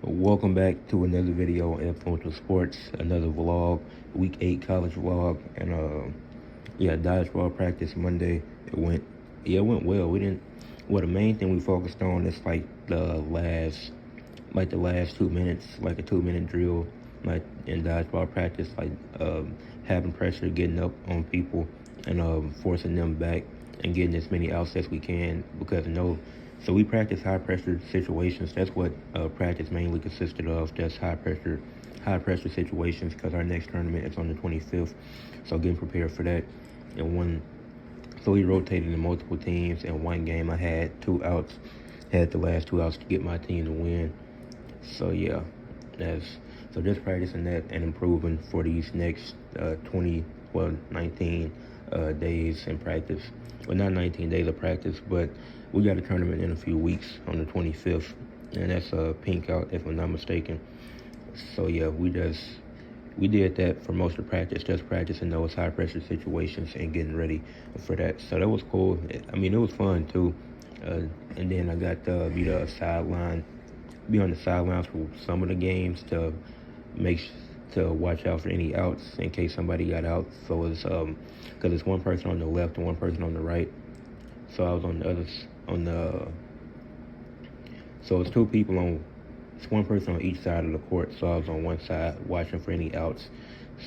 Welcome back to another video on Influential Sports, another vlog, week 8 college vlog, and dodgeball practice Monday. It went well. The main thing we focused on is the last 2 minutes, like a 2 minute drill, like in dodgeball practice, having pressure, getting up on people, and forcing them back and getting as many outs as we can because so we practice high pressure situations. That's what practice mainly consisted of, just high pressure situations because our next tournament is on the 25th. So getting prepared for that. So we rotated in multiple teams. In one game, I had 2 outs, had the last 2 outs to get my team to win. So yeah, so just practicing that and improving for these next 19 days in practice. Well, not 19 days of practice, but we got a tournament in a few weeks on the 25th, and that's pink out if I'm not mistaken. So yeah, we did that for most of practice, just practicing those high pressure situations and getting ready for that. So that was cool. I mean, it was fun too. And then I got to be on the sidelines for some of the games to watch out for any outs in case somebody got out. So it's because it's one person on the left and one person on the right. So I was so it's two people it's one person on each side of the court. So I was on one side watching for any outs.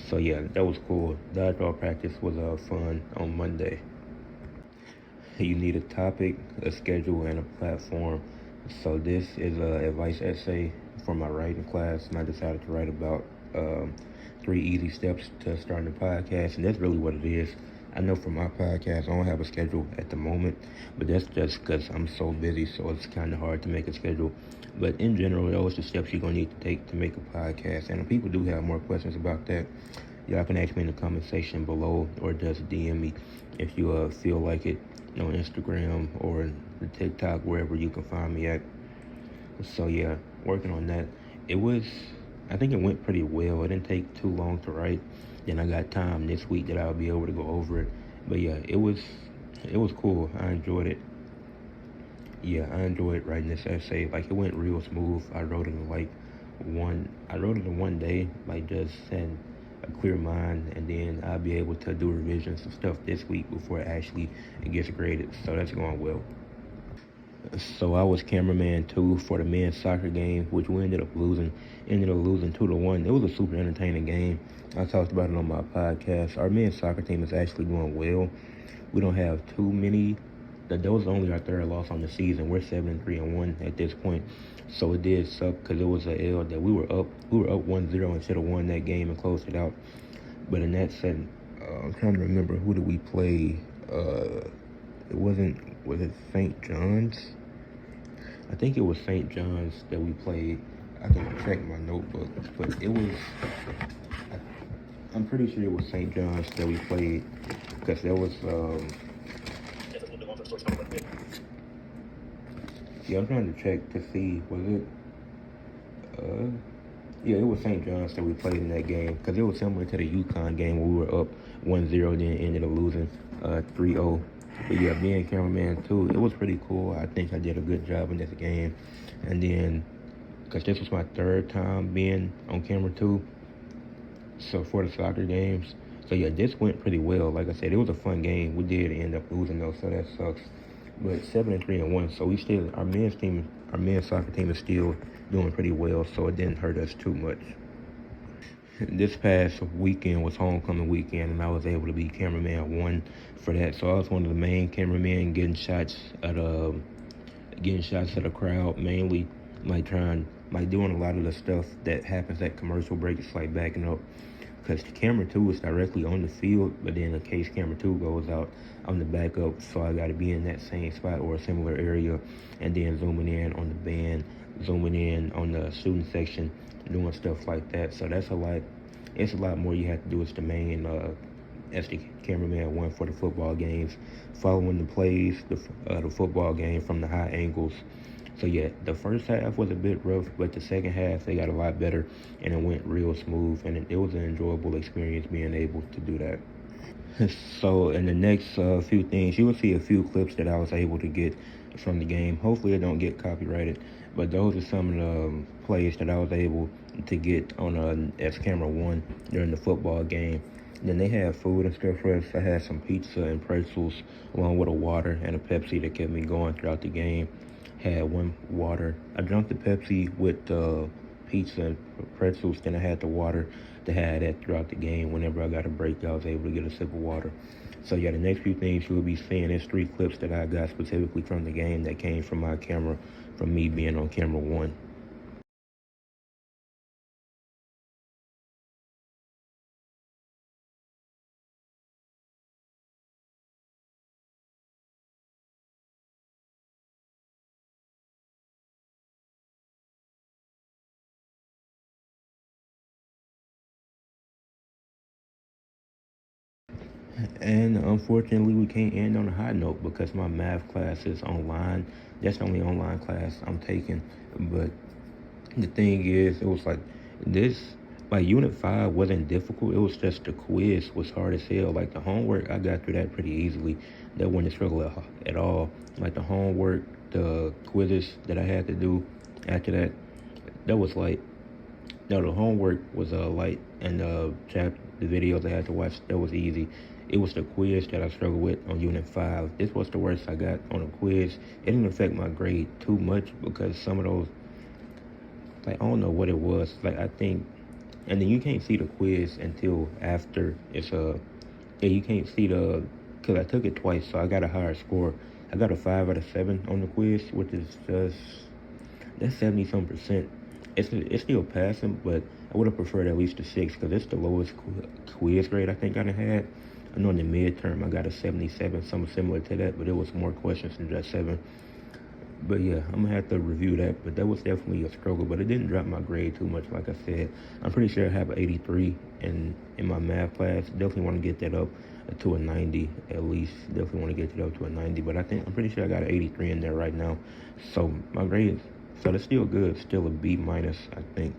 So yeah, that was cool. Dodgeball practice was fun on Monday. You need a topic, a schedule, and a platform. So this is an advice essay for my writing class, and I decided to write about 3 easy steps to starting a podcast, and that's really what it is. I know for my podcast, I don't have a schedule at the moment, but that's just because I'm so busy, so it's kind of hard to make a schedule. But in general, those are the steps you're going to need to take to make a podcast. And if people do have more questions about that, y'all can ask me in the comment section below or just DM me if you feel like it on Instagram or the TikTok, wherever you can find me at. So yeah, working on that. I think it went pretty well. It didn't take too long to write. Then I got time this week that I'll be able to go over it. But yeah, it was cool. I enjoyed it. Yeah, I enjoyed writing this essay. Like, it went real smooth. I wrote it in one day, like just had a clear mind, and then I'll be able to do revisions and stuff this week before it gets graded. So that's going well. So I was cameraman 2 for the men's soccer game, which we ended up losing 2-1. It was a super entertaining game. I talked about it on my podcast. Our men's soccer team is actually doing well. We don't have too many. That was only our third loss on the season. We're 7-3-1 at this point. So it did suck because it was a L that we were up 1-0 and should have won that game and closed it out. But in that sense, I'm trying to remember, who did we play? Was it St. John's? I think it was St. John's that we played. I can check my notebook, but I'm pretty sure it was St. John's that we played, because there was, yeah, I'm trying to check to see, yeah, it was St. John's that we played in that game, because it was similar to the UConn game where we were up 1-0, then ended up losing 3-0. But yeah, being cameraman 2, it was pretty cool. I think I did a good job in this game. And then, because this was my third time being on camera 2, so for the soccer games. So yeah, this went pretty well. Like I said, it was a fun game. We did end up losing though, so that sucks. But 7-3-1, so our men's soccer team is still doing pretty well, so it didn't hurt us too much. This past weekend was homecoming weekend, and I was able to be cameraman 1 for that. So I was one of the main cameramen getting shots at the crowd, mainly doing a lot of the stuff that happens at commercial breaks, like backing up, because camera 2 is directly on the field, but then in case camera 2 goes out, I'm the backup, so I got to be in that same spot or a similar area, and then zooming in on the band, zooming in on the student section, doing stuff like that. So that's a lot. It's a lot more you have to do as the main, as the cameraman 1 for the football games, following the plays, the football game from the high angles. So yeah, the first half was a bit rough, but the second half they got a lot better, and it went real smooth, and it was an enjoyable experience being able to do that. So in the next few things, you will see a few clips that I was able to get from the game. Hopefully it don't get copyrighted, but those are some of the plays that I was able to get on as camera one during the football game. Then they had food and stuff for us. I had some pizza and pretzels along with a water and a Pepsi that kept me going throughout the game. Had one water. I drank the Pepsi with pizza and pretzels. Then I had the water to have that throughout the game. Whenever I got a break, I was able to get a sip of water. So yeah, the next few things you will be seeing is 3 clips that I got specifically from the game that came from my camera, from me being on camera one. And unfortunately, we can't end on a high note because my math class is online. That's the only online class I'm taking. But the thing is, it was like this, like Unit 5 wasn't difficult. It was just the quiz was hard as hell. Like the homework, I got through that pretty easily. That wasn't a struggle at all. Like the homework, the quizzes that I had to do after that, that was light. No, the homework was light, and the videos I had to watch, that was easy. It was the quiz that I struggled with on Unit 5. This was the worst I got on a quiz. It didn't affect my grade too much because some of those, like, I don't know what it was. Like, I think, and then you can't see the quiz until after it's yeah, you can't see because I took it twice, so I got a higher score. I got a 5 out of 7 on the quiz, which is just, that's 70 some percent. It's still passing, but I would have preferred at least a 6 because it's the lowest quiz grade I think I done had. I know in the midterm I got a 77, something similar to that, but it was more questions than just 7. But yeah, I'm gonna have to review that. But that was definitely a struggle. But it didn't drop my grade too much, like I said. I'm pretty sure I have an 83 in my math class. Definitely want to get that up to a 90 at least. Definitely want to get it up to a 90. But I'm pretty sure I got an 83 in there right now. So my grade, so that's still good. Still a B minus, I think.